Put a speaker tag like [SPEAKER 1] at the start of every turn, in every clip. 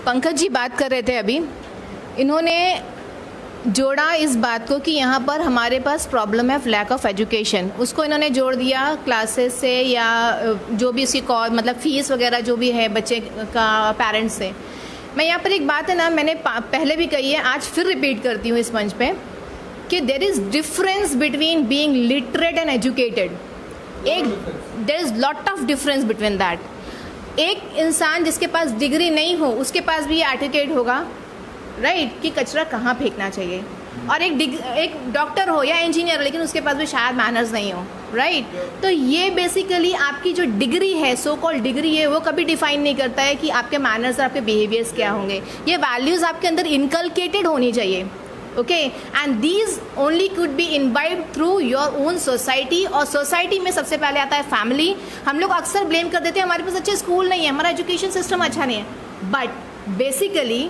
[SPEAKER 1] पंकज जी बात कर रहे थे अभी, इन्होंने जोड़ा इस बात को कि यहाँ पर हमारे पास प्रॉब्लम है लैक ऑफ एजुकेशन, उसको इन्होंने जोड़ दिया क्लासेस से या जो भी उसकी मतलब फीस वगैरह जो भी है बच्चे का पेरेंट्स से। मैं यहाँ पर एक बात है ना, मैंने पहले भी कही है, आज फिर रिपीट करती हूँ इस मंच पे कि there is difference between being literate and educated. There is lot of difference between that. एक इंसान जिसके पास डिग्री नहीं हो उसके पास भी एटिकेट होगा, राइट, कि कचरा कहाँ फेंकना चाहिए, और एक डॉक्टर हो या इंजीनियर हो लेकिन उसके पास भी शायद मैनर्स नहीं हो, राइट। तो ये बेसिकली आपकी जो डिग्री है, सो कॉल्ड डिग्री है, वो कभी डिफाइन नहीं करता है कि आपके मैनर्स और आपके बिहेवियर्स क्या होंगे। ये वैल्यूज़ आपके अंदर इनकलकेटेड होनी चाहिए, okay, and these only could be imbibed through your own society. और सोसाइटी में सबसे पहले आता है फैमिली। हम लोग अक्सर ब्लेम कर देते हैं हमारे पास अच्छे स्कूल नहीं है, हमारा एजुकेशन सिस्टम अच्छा नहीं है, बट बेसिकली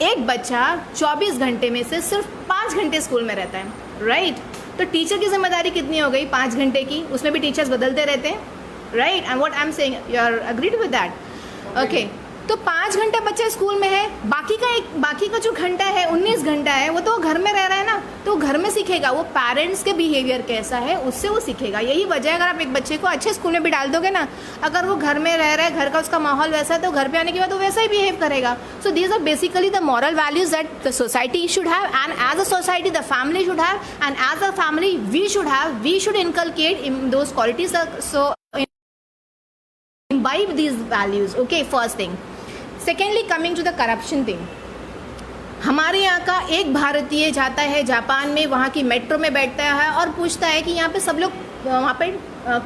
[SPEAKER 1] एक बच्चा 24 घंटे में से सिर्फ 5 घंटे स्कूल में रहता है, राइट। तो टीचर की जिम्मेदारी कितनी हो गई 5 घंटे की, उसमें भी टीचर्स बदलते रहते हैं, right, and what I am saying, you are agreed with that, okay. तो 5 घंटे बच्चा स्कूल में है, बाकी का जो घंटा है 19 घंटा है वो तो घर में रह रहा है ना, तो घर में सीखेगा, वो पेरेंट्स के बिहेवियर कैसा है उससे वो सीखेगा। यही वजह है, अगर आप एक बच्चे को अच्छे स्कूल में भी डाल दोगे ना, अगर वो घर में रह रहा है, घर का उसका माहौल वैसा है, तो घर पे आने के बाद वो वैसा ही बिहेव करेगा। So these are basically the moral values that the society should have, and as a society the family should have, and as a family we should inculcate in those qualities, so imbibe these values, okay, first thing. Secondly, coming to the corruption thing, हमारे यहाँ का एक भारतीय जाता है Japan में, वहाँ की मेट्रो में बैठता है और पूछता है कि यहाँ पे सब लोग, वहाँ पे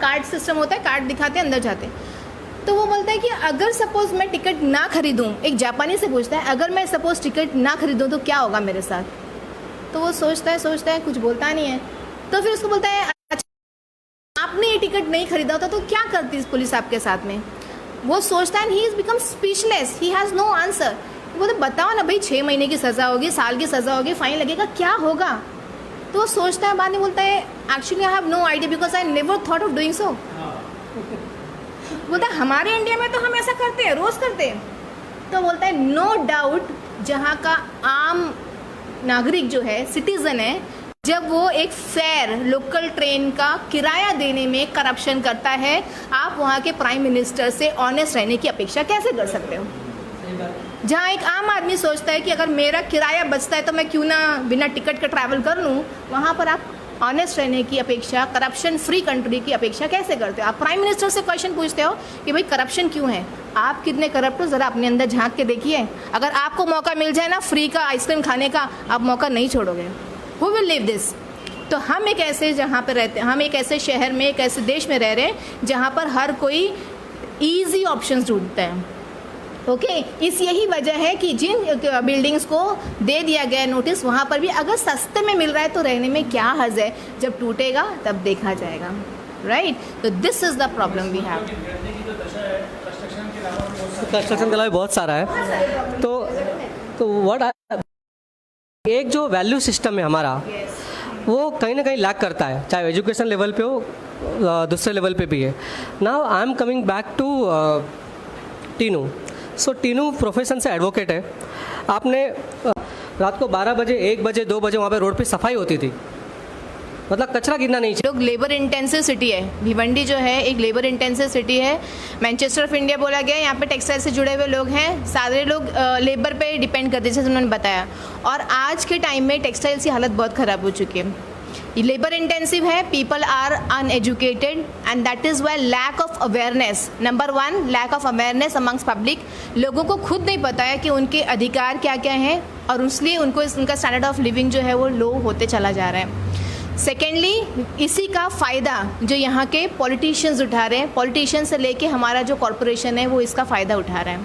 [SPEAKER 1] कार्ड सिस्टम होता है, कार्ड दिखाते हैं, अंदर जाते हैं। तो वो बोलता है कि अगर सपोज मैं टिकट ना खरीदूँ, एक जापानी से पूछता है, अगर मैं सपोज टिकट ना खरीदूँ तो क्या होगा मेरे साथ। तो वो सोचता है, कुछ बोलता नहीं है। तो फिर उसको बोलता है, आपने ये टिकट नहीं खरीदा होता तो क्या करती पुलिस आपके साथ में। वो सोचता है, he is become speechless, he has no answer. वो तो बताओ ना भाई, 6 महीने की सज़ा होगी, साल की सज़ा होगी, फाइन लगेगा, क्या होगा। तो वो सोचता है, बाद में बोलता है, actually I have no idea because I never thought of doing so. बोलता है हमारे इंडिया में तो हम ऐसा करते हैं, रोज़ करते हैं। तो बोलता है नो डाउट, जहाँ का आम नागरिक जो है, सिटीज़न है, जब वो एक फेयर लोकल ट्रेन का किराया देने में करप्शन करता है, आप वहाँ के प्राइम मिनिस्टर से ऑनेस्ट रहने की अपेक्षा कैसे कर सकते हो। जहाँ एक आम आदमी सोचता है कि अगर मेरा किराया बचता है तो मैं क्यों ना बिना टिकट का ट्रैवल कर लूँ, वहाँ पर आप ऑनेस्ट रहने की अपेक्षा, करप्शन फ्री कंट्री की अपेक्षा कैसे करते हो। आप प्राइम मिनिस्टर से क्वेश्चन पूछते हो कि भाई करप्शन क्यों है, आप कितने करप्ट हो, ज़रा अपने अंदर झांक के देखिए। अगर आपको मौका मिल जाए ना फ्री का आइसक्रीम खाने का, आप मौका नहीं छोड़ोगे। Who will live this? तो हम एक ऐसे जहाँ पर रहते हैं, हम एक ऐसे शहर में, एक ऐसे देश में रह रहे हैं जहाँ पर हर कोई इजी ऑप्शंस ढूंढता है, ओके। इस यही वजह है कि जिन बिल्डिंग्स को दे दिया गया नोटिस, वहाँ पर भी अगर सस्ते में मिल रहा है तो रहने में क्या हर्ज है, जब टूटेगा तब देखा जाएगा, राइट। तो this is the problem we have.
[SPEAKER 2] Construction के अलावा बहुत सारा है। तो व्हाट एक जो वैल्यू सिस्टम है हमारा, वो कहीं ना कहीं लैक करता है, चाहे एजुकेशन लेवल पे हो, दूसरे लेवल पे भी है। Now I am coming back to Tinu. So Tinu profession से एडवोकेट है। आपने रात को 12 बजे, 1 बजे, 2 बजे वहाँ पे रोड पे सफाई होती थी, मतलब कचरा गिरना नहीं चाहिए।
[SPEAKER 1] लोग लेबर इंटेंसिव सिटी है, भिवंडी जो है एक लेबर इंटेंसिव सिटी है, मैनचेस्टर ऑफ इंडिया बोला गया है। यहाँ पे टेक्सटाइल से जुड़े हुए लोग हैं, सारे लोग लेबर पे डिपेंड करते हैं, जैसे उन्होंने बताया। और आज के टाइम में टेक्सटाइल्स की हालत बहुत ख़राब हो चुकी है, ये लेबर इंटेंसिव है, people are uneducated, and that is why lack of awareness, number 1 lack of awareness amongst public. लोगों को खुद नहीं पता है कि उनके अधिकार क्या क्या हैं, और इसलिए उनको उनका स्टैंडर्ड ऑफ लिविंग जो है वो लो होते चला जा रहा है। सेकेंडली, इसी का फ़ायदा जो यहाँ के पॉलिटिशियंस उठा रहे हैं, पॉलिटिशियन से लेके हमारा जो कॉरपोरेशन है वो इसका फ़ायदा उठा रहा है।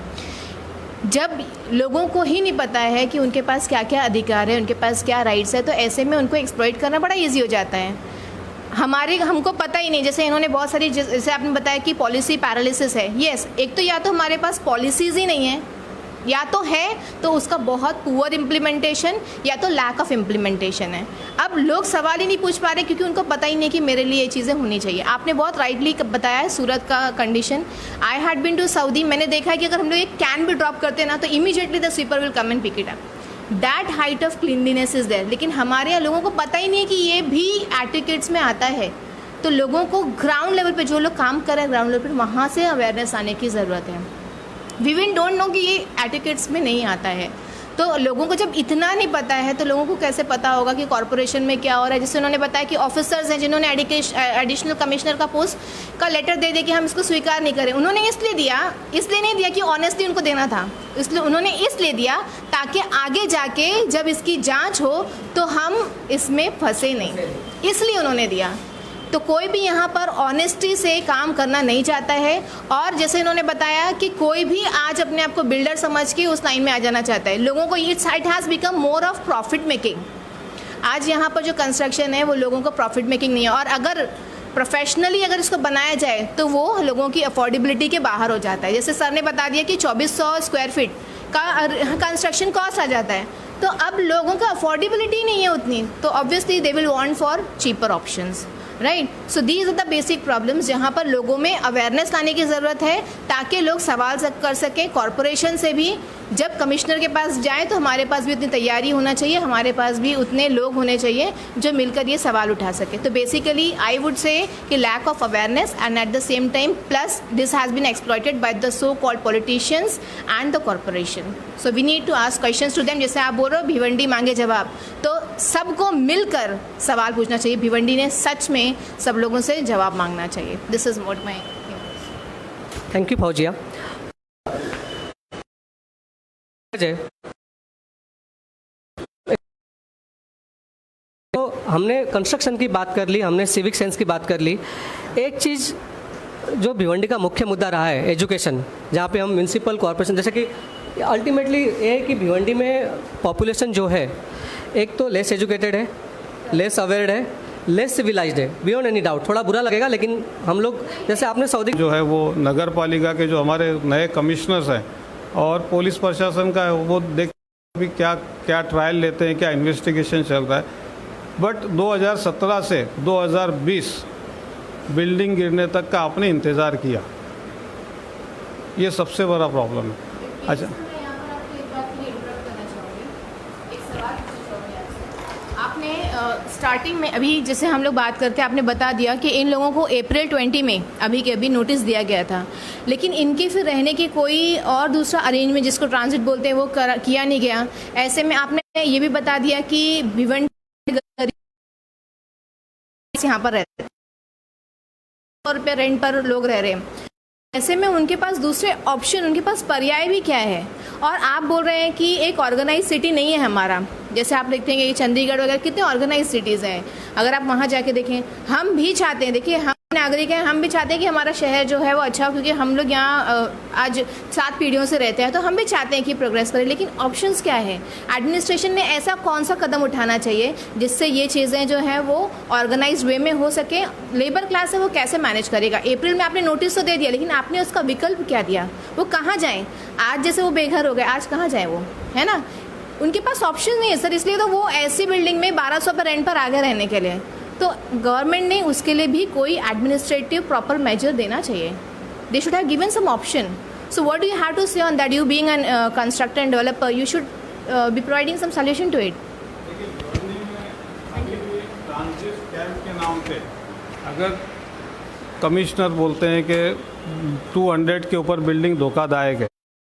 [SPEAKER 1] जब लोगों को ही नहीं पता है कि उनके पास क्या क्या अधिकार है, उनके पास क्या राइट्स है, तो ऐसे में उनको एक्सप्लॉइट करना बड़ा ईजी हो जाता है। हमको पता ही नहीं, जैसे इन्होंने बहुत सारी, जैसे आपने बताया कि पॉलिसी पैरालिसिस है। येस, एक तो या तो हमारे पास पॉलिसीज़ ही नहीं है, या तो है तो उसका बहुत पुअर इम्प्लीमेंटेशन या तो लैक ऑफ इम्प्लीमेंटेशन है। अब लोग सवाल ही नहीं पूछ पा रहे क्योंकि उनको पता ही नहीं कि मेरे लिए ये चीज़ें होनी चाहिए। आपने बहुत राइटली बताया है सूरत का condition. I had been to Saudi, मैंने देखा है कि अगर हम लोग एक कैन भी ड्रॉप करते हैं ना तो immediately the sweeper will come and pick it up. That height of cleanliness is there. लेकिन हमारे यहाँ लोगों को पता ही नहीं है कि ये भी एटिकेट्स में आता है। तो लोगों को ग्राउंड लेवल पे जो लोग काम कर रहे हैं ग्राउंड लेवल पे वहाँ से अवेयरनेस आने की ज़रूरत है। वी विन डोंट नो कि ये एटिकेट्स में नहीं आता है। तो लोगों को जब इतना नहीं पता है तो लोगों को कैसे पता होगा कि कॉरपोरेशन में क्या हो रहा है। जैसे उन्होंने बताया कि ऑफिसर्स हैं जिन्होंने एडिशनल कमिश्नर का पोस्ट का लेटर दे कि हम इसको स्वीकार नहीं करें। उन्होंने इसलिए नहीं दिया कि ऑनेस्टली उनको देना था, इसलिए उन्होंने इसलिए दिया ताकि आगे जाके जब इसकी जांच हो तो हम इसमें फंसे नहीं, इसलिए उन्होंने दिया। तो कोई भी यहाँ पर ऑनेस्टी से काम करना नहीं चाहता है। और जैसे इन्होंने बताया कि कोई भी आज अपने आप को बिल्डर समझ के उस लाइन में आ जाना चाहता है। लोगों को it has become more of profit making. आज यहाँ पर जो कंस्ट्रक्शन है वो लोगों को प्रॉफिट मेकिंग नहीं है। और अगर प्रोफेशनली अगर इसको बनाया जाए तो वो लोगों की अफोर्डेबिलिटी के बाहर हो जाता है। जैसे सर ने बता दिया कि 2400 स्क्वायर फीट का कंस्ट्रक्शन कॉस्ट आ जाता है, तो अब लोगों का अफोर्डेबिलिटी नहीं है उतनी, तो obviously they will want for cheaper options, right. So these are the basic problems जहाँ पर लोगों में अवेयरनेस लाने की ज़रूरत है ताकि लोग सवाल कर सकें। कॉरपोरेशन से भी जब कमिश्नर के पास जाएं तो हमारे पास भी उतनी तैयारी होना चाहिए, हमारे पास भी उतने लोग होने चाहिए जो मिलकर ये सवाल उठा सके। तो बेसिकली आई वुड से कि lack of awareness and at the same time plus this has been exploited by the so called politicians and the corporation. So we need to ask questions to them. जैसे आप बोल रहे हो भिवंडी मांगे जवाब, तो सबको मिलकर सवाल पूछना चाहिए। भिवंडी ने सच में सब लोगों से जवाब मांगना चाहिए। This is what my
[SPEAKER 2] thank you Fauzia. तो हमने कंस्ट्रक्शन की बात कर ली, हमने सिविक सेंस की बात कर ली। एक चीज़ जो भिवंडी का मुख्य मुद्दा रहा है एजुकेशन, जहाँ पे हम म्यूनसिपल कॉरपोरेशन, जैसे कि अल्टीमेटली ये है कि भिवंडी में पॉपुलेशन जो है एक तो लेस एजुकेटेड है, लेस अवेयर्ड है, लेस सिविलाइज्ड है, बियॉन्ड एनी डाउट। थोड़ा बुरा लगेगा लेकिन हम लोग, जैसे आपने सऊदी
[SPEAKER 3] जो है वो नगर पालिका के जो हमारे नए कमिश्नर्स हैं और पुलिस प्रशासन का है वो देख भी क्या ट्रायल लेते हैं, क्या इन्वेस्टिगेशन चल रहा है। बट 2017 से 2020 बिल्डिंग गिरने तक का आपने इंतज़ार किया, ये सबसे बड़ा प्रॉब्लम है। अच्छा,
[SPEAKER 1] आपने स्टार्टिंग में अभी जैसे हम लोग बात करते हैं, आपने बता दिया कि इन लोगों को अप्रैल 20 में अभी के अभी नोटिस दिया गया था, लेकिन इनके फिर रहने की कोई और दूसरा अरेंजमेंट जिसको ट्रांजिट बोलते हैं वो किया नहीं गया। ऐसे में आपने ये भी बता दिया कि भिवंडी यहाँ पर रहते हैं और पे रेंट पर लोग रह रहे हैं, ऐसे में उनके पास दूसरे ऑप्शन, उनके पास पर्याय भी क्या है। और आप बोल रहे हैं कि एक ऑर्गेनाइज सिटी नहीं है हमारा, जैसे आप देखते हैं कि चंडीगढ़ वगैरह कितने ऑर्गेनाइज सिटीज़ हैं। अगर आप वहाँ जाके देखें, हम भी चाहते हैं, देखिए हम नागरिक हैं, हम भी चाहते हैं कि हमारा शहर जो है वो अच्छा हो, क्योंकि हम लोग यहाँ आज 7 पीढ़ियों से रहते हैं, तो हम भी चाहते हैं कि प्रोग्रेस करें। लेकिन ऑप्शंस क्या है? एडमिनिस्ट्रेशन ने ऐसा कौन सा कदम उठाना चाहिए जिससे ये चीज़ें जो हैं वो ऑर्गेनाइज वे में हो सके। लेबर क्लास है वो कैसे मैनेज करेगा? अप्रैल में आपने नोटिस तो दे दिया, लेकिन आपने उसका विकल्प क्या दिया? वो कहाँ जाएँ? आज जैसे वो बेघर हो गए, आज कहाँ जाए वो, है ना? उनके पास ऑप्शन नहीं है सर, इसलिए तो वो ऐसी बिल्डिंग में 1200 पर रेंट पर आ गए रहने के लिए। तो गवर्नमेंट ने उसके लिए भी कोई एडमिनिस्ट्रेटिव प्रॉपर मेजर देना चाहिए। They should have given some option. So what do you have to say on that? You being an constructor and developer, you should be providing some solution to it.
[SPEAKER 3] के नाम पे अगर commissioner बोलते हैं कि 200 के ऊपर बिल्डिंग धोखादायक है,